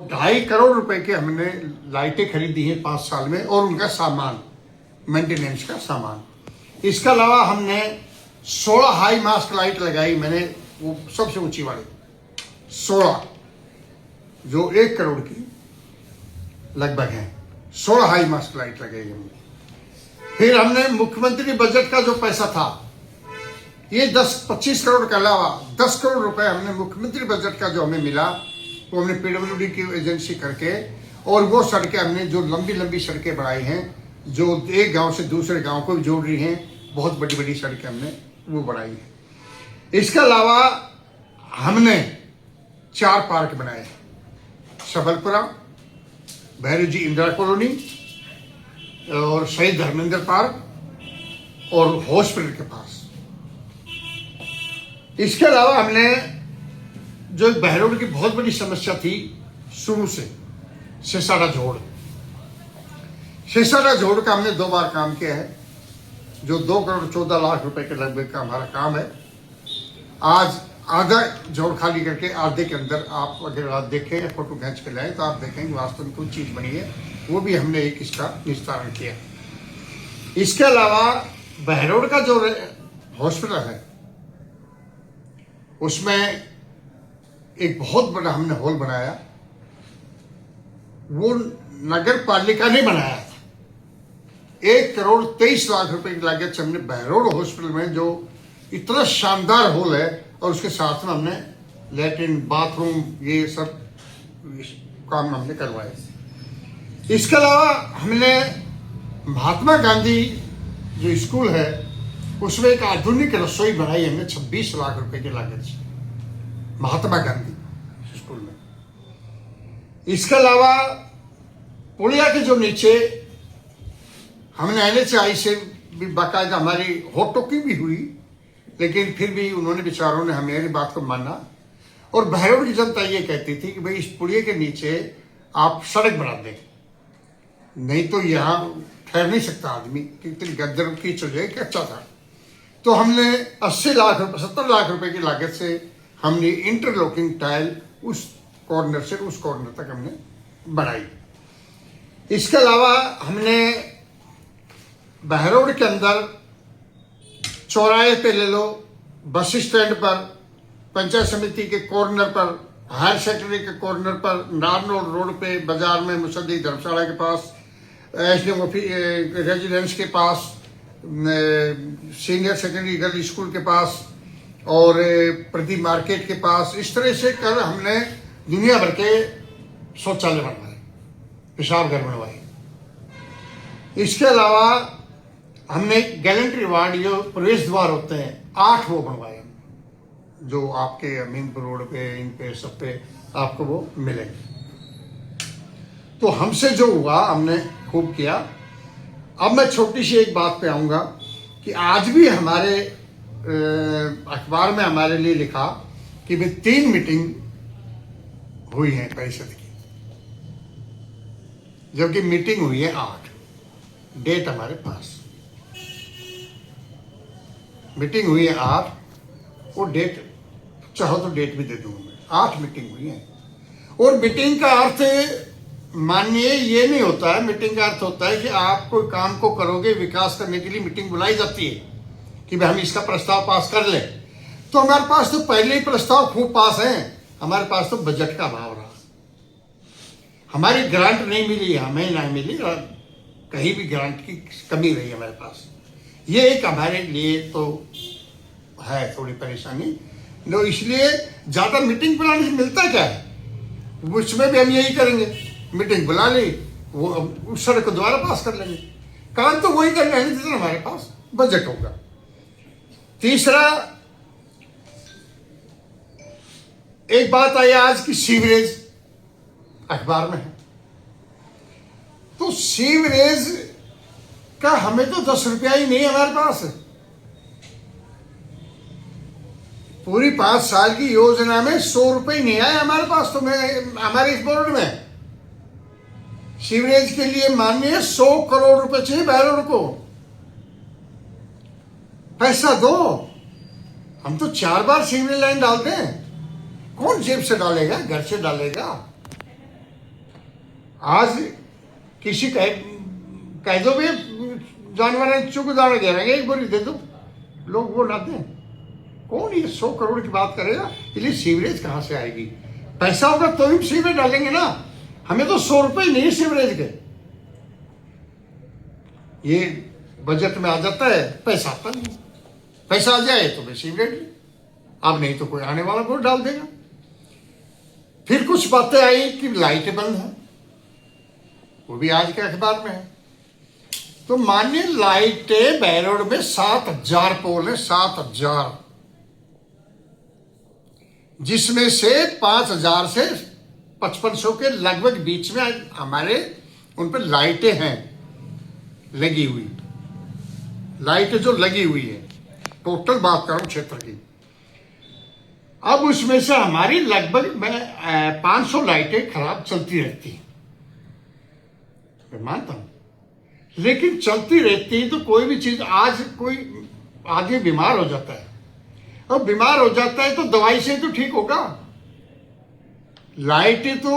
2.5 करोड़ रुपए के हमने लाइटें खरीदी हैं 5 साल में, और उनका सामान, मेंटेनेंस का सामान। इसके अलावा हमने 16 हाई मास्क लाइट लगाई मैंने, वो सबसे ऊंची वाली 16, जो 1 करोड़ की लगभग है। 16 हाई मास्क लाइट लगाई हमने। फिर हमने मुख्यमंत्री बजट का जो पैसा था, ये 10-25 करोड़ के अलावा 10 करोड़ रुपए हमने मुख्यमंत्री बजट का जो हमें मिला, वो हमने पीडब्ल्यूडी की एजेंसी करके, और वो सड़कें हमने जो लंबी लंबी सड़कें बढ़ाई हैं, जो एक गांव से दूसरे गांव को भी जोड़ रही हैं, बहुत बड़ी बड़ी सड़कें हमने वो बढ़ाई हैं। इसके अलावा हमने 4 पार्क बनाए, सबलपुरा, भैरव जी इंदिरा कॉलोनी, और शहीद धर्मेंद्र पार्क, और हॉस्पिटल के पास। इसके अलावा हमने जो बहरोड की बहुत बड़ी समस्या थी शुरू से, सिसाड़ा झोड़, सिसाड़ा झोड़ का हमने 2 बार काम किया है, जो 2 करोड़ 14 लाख रुपए के लगभग का हमारा काम है। आज आधा झोड़ खाली करके आधे के अंदर आप अगर आप देखें, फोटो खींच के लाए तो आप देखेंगे वास्तव में कोई चीज बनी है, वो भी हमने एक इसका निस्तारण किया। इसके अलावा बहरोड का जो हॉस्पिटल है, उसमें एक बहुत बड़ा हमने हॉल बनाया, वो नगर पालिका ने बनाया था। 1 करोड़ 23 लाख रुपए की लागत से हमने बहरोड हॉस्पिटल में जो इतना शानदार हॉल है, और उसके साथ में हमने लैट्रिन, बाथरूम, ये सब काम हमने करवाए। इसके अलावा हमने महात्मा गांधी जो स्कूल है, उसमें एक आधुनिक रसोई बनाई हमने 26 लाख रुपए की लागत से, महात्मा गांधी स्कूल में। इसके अलावा पुलिया के जो नीचे हमने NHAI से भी बाकायदा हमारी होटोकी भी हुई, लेकिन फिर भी उन्होंने बेचारों ने हमारी बात को माना, और बहरोड की जनता ये कहती थी कि भाई इस पुलिया के नीचे आप सड़क बना दें, नहीं तो यहाँ ठहर नहीं सकता आदमी, कितनी गद्दर कीचड़ जाए कि अच्छा था। तो हमने 80 लाख रुपए 70 लाख रुपए की लागत से हमने इंटरलॉकिंग टाइल उस कॉर्नर से उस कॉर्नर तक हमने बनाई। इसके अलावा हमने बहरोड के अंदर चौराहे पे ले लो, बस स्टैंड पर, पंचायत समिति के कॉर्नर पर, हायर सेकेंडरी के कॉर्नर पर, नारनौल रोड पे, बाजार में, मुसद्दी धर्मशाला के पास, SDM रेजिडेंस के पास, सीनियर सेकेंडरी गर्ल स्कूल के पास, और प्रदीप मार्केट के पास, इस तरह से कर हमने दुनिया भर के शौचालय बनवाए, पेशाब घर बनवाए। इसके अलावा हमने गैलेंट्री वार्ड, जो प्रवेश द्वार होते हैं, 8 वो बनवाए, जो आपके अमीनपुर रोड पे, इन पे सब पे आपको वो मिलेंगे। तो हमसे जो हुआ हमने खूब किया। अब मैं छोटी सी एक बात पे आऊंगा कि आज भी हमारे अखबार में हमारे लिए लिखा कि भी 3 मीटिंग हुई है परिषद की, जबकि मीटिंग हुई है 8। डेट हमारे पास, मीटिंग हुई है 8, वो डेट चाहो तो डेट भी दे दूंगा मैं। 8 मीटिंग हुई है। और मीटिंग का अर्थ मानिए ये नहीं होता है, मीटिंग का अर्थ होता है कि आप कोई काम को करोगे, विकास करने के लिए मीटिंग बुलाई जाती है कि भाई हम इसका प्रस्ताव पास कर ले। तो हमारे पास तो पहले ही प्रस्ताव खूब पास हैं, हमारे पास तो बजट का अभाव रहा, हमारी ग्रांट नहीं मिली, हमें नहीं मिली, कहीं भी ग्रांट की कमी रही हमारे पास। ये एक हमारे लिए तो है थोड़ी परेशानी, तो इसलिए ज्यादा मीटिंग बुलाने से मिलता क्या है, उसमें भी हम यही करेंगे, मीटिंग बुला ली, वो उस सड़क को दोबारा पास कर लेंगे। काम तो वही करना है जितना हमारे पास बजट होगा। तीसरा, एक बात आई आज की सीवरेज अखबार में है, तो सीवरेज का हमें तो 10 रुपया ही नहीं हमारे पास। पूरी 5 साल की योजना में 100 रुपए नहीं आए हमारे पास। तो मैं हमारे इस बोर्ड में सीवरेज के लिए माननीय 100 करोड़ रुपए चाहिए बहरोड को, पैसा दो। हम तो 4 बार सीवरेज लाइन डालते हैं, कौन जेब से डालेगा, घर से डालेगा? आज किसी कह दो भी जानवर चुग दाना गिरेंगे, एक बोरी दे दो, लोग वो लाते हैं। कौन ये 100 करोड़ की बात करेगा? इसलिए सीवरेज कहाँ से आएगी? पैसा होगा तो ही सीवरेज डालेंगे ना। हमें तो 100 रुपए नहीं सीवरेज के, ये बजट में आ जाता है, पैसा आता नहीं। पैसा आ जाए तो मैं सीवरेज, अब नहीं तो कोई आने वाला वोट डाल देगा। फिर कुछ बातें आई कि लाइटें बंद है, वो भी आज के अखबार में है। तो मानिए लाइटें बहरोड में 7,000 पोल है, 7,000, जिसमें से 5,000 से 5500 के लगभग बीच में हमारे उन पर लाइटें हैं लगी हुई। लाइटें जो लगी हुई है, टोटल बात कर रहा हूं क्षेत्र की। अब उसमें से हमारी लगभग 500 लाइटें खराब चलती रहती हैं, मैं मानता हूं, लेकिन चलती रहती है तो कोई भी चीज, आज कोई आदमी बीमार हो जाता है, और बीमार हो जाता है तो दवाई से तो ठीक होगा। लाइटें तो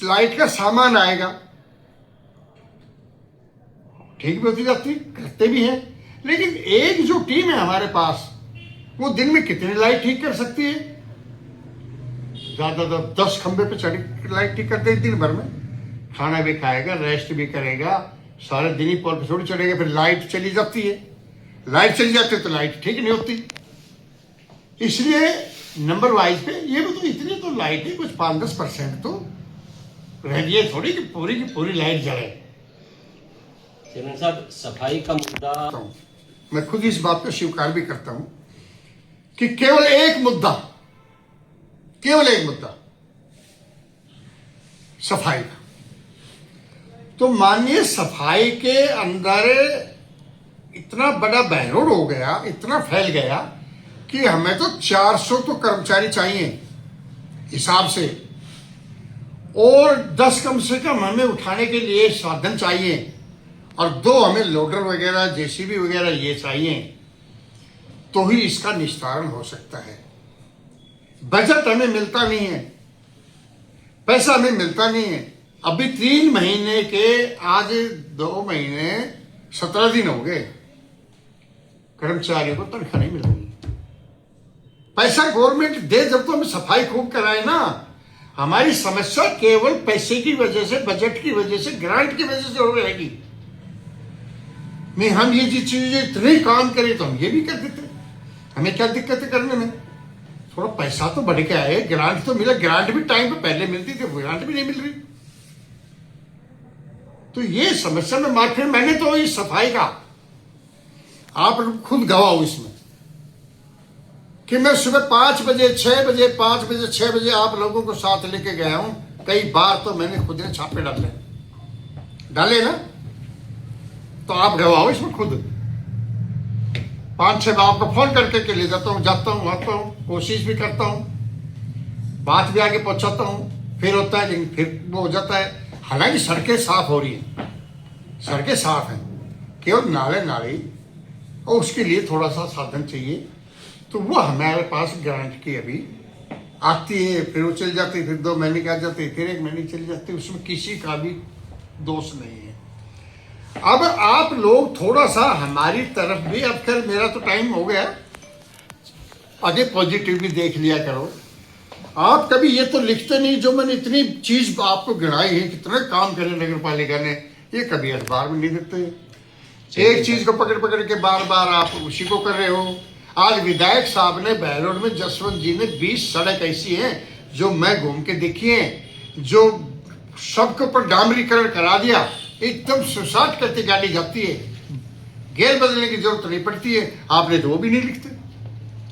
लाइट का सामान आएगा, ठीक भी होती जाती, करते भी हैं, लेकिन एक जो टीम है हमारे पास, वो दिन में कितनी लाइट ठीक कर सकती है? ज्यादा 10 खंबे पे चढ़ लाइट ठीक कर देगी दिन भर में। खाना भी खाएगा, रेस्ट भी करेगा, सारे दिन ही पोल पे थोड़ी चढ़ेगा, फिर लाइट चली जाती है। लाइट चली जाती है तो लाइट ठीक नहीं होती। इसलिए नंबर वाइज पे ये भी तो इतनी तो लाइट है, कुछ 5-10% तो रहिए, थोड़ी कि पूरी की पूरी लाइट जले। चेयरमैन साहब, सफाई का मुद्दा, मैं खुद इस बात को स्वीकार भी करता हूं कि केवल एक मुद्दा सफाई का। तो मानिए सफाई के अंदर इतना बड़ा बहरोड हो गया, इतना फैल गया कि हमें तो 400 तो कर्मचारी चाहिए हिसाब से, और 10 कम से कम हमें उठाने के लिए साधन चाहिए, और 2 हमें लोडर वगैरह, जेसीबी वगैरह ये चाहिए, तो ही इसका निस्तारण हो सकता है। बजट हमें मिलता नहीं है, पैसा हमें मिलता नहीं है। अभी 3 महीने के, आज 2 महीने 17 दिन हो गए, कर्मचारियों को तनख्वाह नहीं मिल रही। पैसा गवर्नमेंट दे जब तो हमें सफाई खूब कराए ना। हमारी समस्या केवल पैसे की वजह से, बजट की वजह से, ग्रांट की वजह से हो रहेगी। नहीं, हम ये जी चीजें इतने काम करें तो हम ये भी कर देते, हमें क्या दिक्कत है करने में? थोड़ा पैसा तो बढ़ के आए, ग्रांट तो मिला, ग्रांट भी टाइम पे पहले मिलती थी, ग्रांट भी नहीं मिल रही। तो ये समस्या में मार्केट, मैंने तो इस सफाई का, आप खुद गवाह हो इसमें, कि मैं सुबह 5 बजे 6 बजे 5 बजे 6 बजे आप लोगों को साथ लेके गया हूं। कई बार तो मैंने खुद ने छापे डाले ना, तो आप गवाह हो इसमें खुद। 5-6 बार आपको फोन करके के ले जाता हूँ, आता हूँ, कोशिश भी करता हूँ, बात भी आगे पहुंचाता हूँ, फिर होता है लेकिन फिर वो हो जाता है। हालांकि सड़कें साफ हो रही हैं, सड़कें साफ हैं, केवल नाले और उसके लिए थोड़ा सा साधन चाहिए, तो वो हमारे पास ग्रांट की अभी आती है, फिर वो चल जाती है, फिर 2 महीने की आ जाती है, फिर 1 महीने की चली जाती है, उसमें किसी का भी दोष नहीं है। अब आप लोग थोड़ा सा हमारी तरफ भी, अब खैर मेरा तो टाइम हो गया, आगे पॉजिटिव भी देख लिया करो। आप कभी ये तो लिखते नहीं, जो मैंने इतनी चीज आपको गिनाई है, कितने काम करे नगर पालिका ने, ये कभी अखबार में नहीं देते। एक चीज को पकड़ के बार बार आप उसी को कर रहे हो। आज विधायक साहब ने बहरोड में, जसवंत जी ने 20 सड़क ऐसी हैं जो मैं घूम के देखी है, जो सबके ऊपर डामरीकरण करा दिया, एकदम सुसाट करती गाड़ी जाती है, गेयर बदलने की जरूरत नहीं पड़ती है। आपने तो वो भी नहीं लिखते।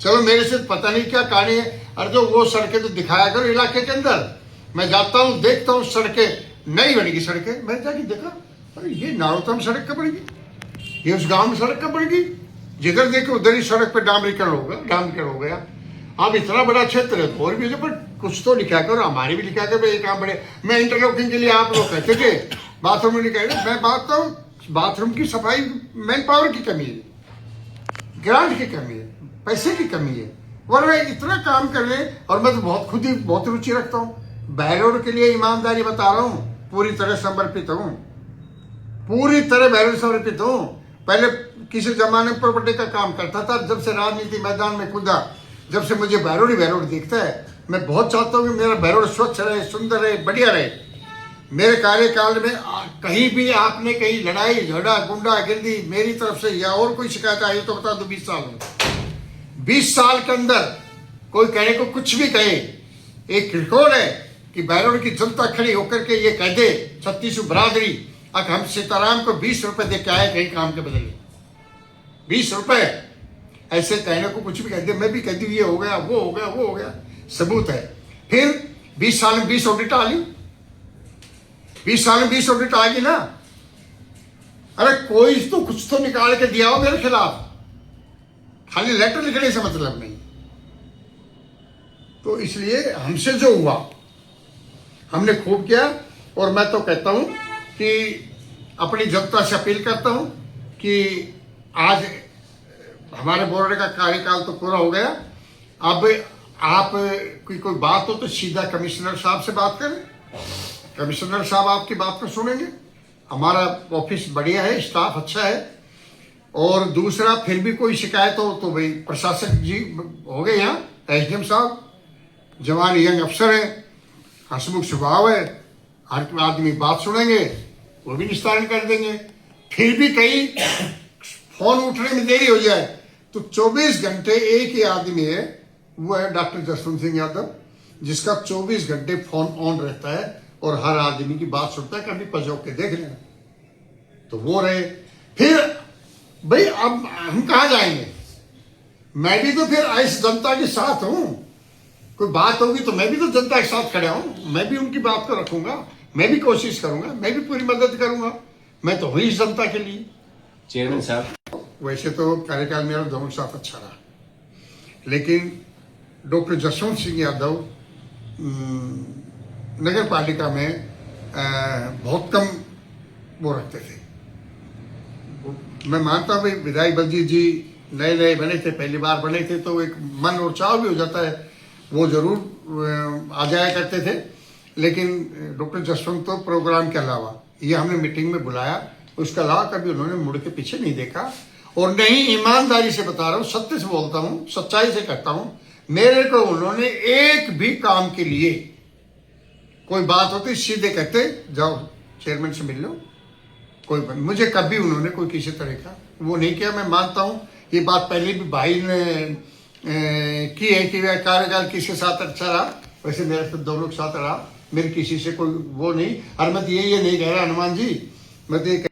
चलो मेरे से पता नहीं क्या कहानी है, अरे जो वो सड़कें तो दिखाया करो इलाके के अंदर। मैं जाता हूँ, देखता हूँ सड़कें नहीं बनेगी, सड़कें मैं जाके देखा, अरे ये नारोतम सड़क कब बनेगी, ये उस गांव में सड़क कब बनेगी, जिधर देखो उधर ही सड़क पे डामरीकरण हो गया। अब इतना बड़ा क्षेत्र है, और भी पर कुछ तो लिखा करो, हमारी भी लिखा करो, ये काम बड़े। मैं इंटरलॉकिंग के लिए आप लोग कहते थे बाथरूम में लिखा, मैं बात कहूँ बाथरूम की सफाई मैन पावर की कमी है, ग्रांट की कमी है, पैसे की कमी है, वरना इतना काम कर ले। और मैं तो बहुत खुद ही बहुत रुचि रखता हूँ बहरोड के लिए, ईमानदारी बता रहा हूँ, पूरी तरह समर्पित हूँ, पूरी तरह भैरव समर्पित हूँ। पहले किसी जमाने में प्रॉपर्टी का काम करता था, जब से राजनीति मैदान में कूदा, जब से मुझे भैरव दिखता है, मैं बहुत चाहता हूँ कि मेरा भैरव स्वच्छ रहे, सुंदर रहे, बढ़िया रहे। मेरे कार्यकाल में कहीं भी आपने कहीं लड़ाई झगड़ा गुंडागर्दी मेरी तरफ से या और कोई शिकायत आई तो बता दो। 20 साल में, 20 साल के अंदर कोई कहने को कुछ भी कहे, एक रिकॉर्ड है कि भैरव की जनता खड़ी होकर के ये कह दे, छत्तीसगढ़ बरादरी अब हम सीताराम को 20 रुपए दे के आए कहीं काम के बदले, 20 रुपए ऐसे कहने को कुछ भी कह दे, मैं भी कह दी ये हो गया वो हो गया वो हो गया, सबूत है। फिर 20 साल में 20 ऑडिट आ ली, 20 साल में 20 ऑडिट आ गई ना। अरे कोई तो कुछ तो निकाल के दिया हो मेरे खिलाफ, खाली लेटर लिखने से मतलब नहीं। तो इसलिए हमसे जो हुआ हमने खूब किया, और मैं तो कहता हूं कि अपनी जनता से अपील करता हूं कि आज हमारे बोर्ड का कार्यकाल तो पूरा हो गया, अब आप कोई बात हो तो सीधा कमिश्नर साहब से बात करें, कमिश्नर साहब आपकी बात को सुनेंगे। हमारा ऑफिस बढ़िया है, स्टाफ अच्छा है। और दूसरा, फिर भी कोई शिकायत हो तो भाई प्रशासक जी हो गए, यहाँ एसडीएम साहब जवान यंग अफसर है, हंसमुख स्वभाव है, हर आदमी बात सुनेंगे, वो भी निस्तारण कर देंगे। फिर भी कहीं फोन उठने में देरी हो जाए तो 24 घंटे एक ही आदमी है, वो है डॉक्टर जसवंत सिंह यादव, जिसका 24 घंटे फोन ऑन रहता है और हर आदमी की बात सुनता है। कभी पजो के देख लेना, तो वो रहे। फिर भाई अब हम कहाँ जाएंगे? मैं भी तो फिर इस जनता के साथ हूं, कोई बात होगी तो मैं भी तो जनता के साथ खड़ा हूं, मैं भी उनकी बात को रखूंगा, मैं भी कोशिश करूंगा, मैं भी पूरी मदद करूंगा। मैं तो हूं इस जनता के लिए। चेयरमैन साहब, वैसे तो कार्यकाल मेरा दोनों के साथ अच्छा रहा, लेकिन डॉक्टर जसवंत सिंह यादव नगर पालिका में बहुत कम वो रखते थे। मैं मानता हूँ भाई विधायक बलजीत जी नए नए बने थे, पहली बार बने थे, तो एक मन और चाव भी हो जाता है, वो जरूर आ जाया करते थे। लेकिन डॉक्टर जसवंत तो प्रोग्राम के अलावा, ये हमने मीटिंग में बुलाया, उसके अलावा कभी उन्होंने मुड़ के पीछे नहीं देखा। और नहीं, ईमानदारी से बता रहा हूँ, सत्य से बोलता हूँ, सच्चाई से कहता हूँ, मेरे को उन्होंने एक भी काम के लिए कोई बात होती सीधे कहते जाओ चेयरमैन से मिल लो, कोई मुझे कभी उन्होंने कोई किसी तरह का वो नहीं किया। मैं मानता हूँ ये बात पहले भी भाई ने की है कि वह कार्यकाल किसके साथ अच्छा रहा, वैसे मेरे साथ दोनों के साथ रहा, मेरे किसी से कोई वो नहीं। और मैं ये नहीं कह रहा हनुमान जी, मैं तो ये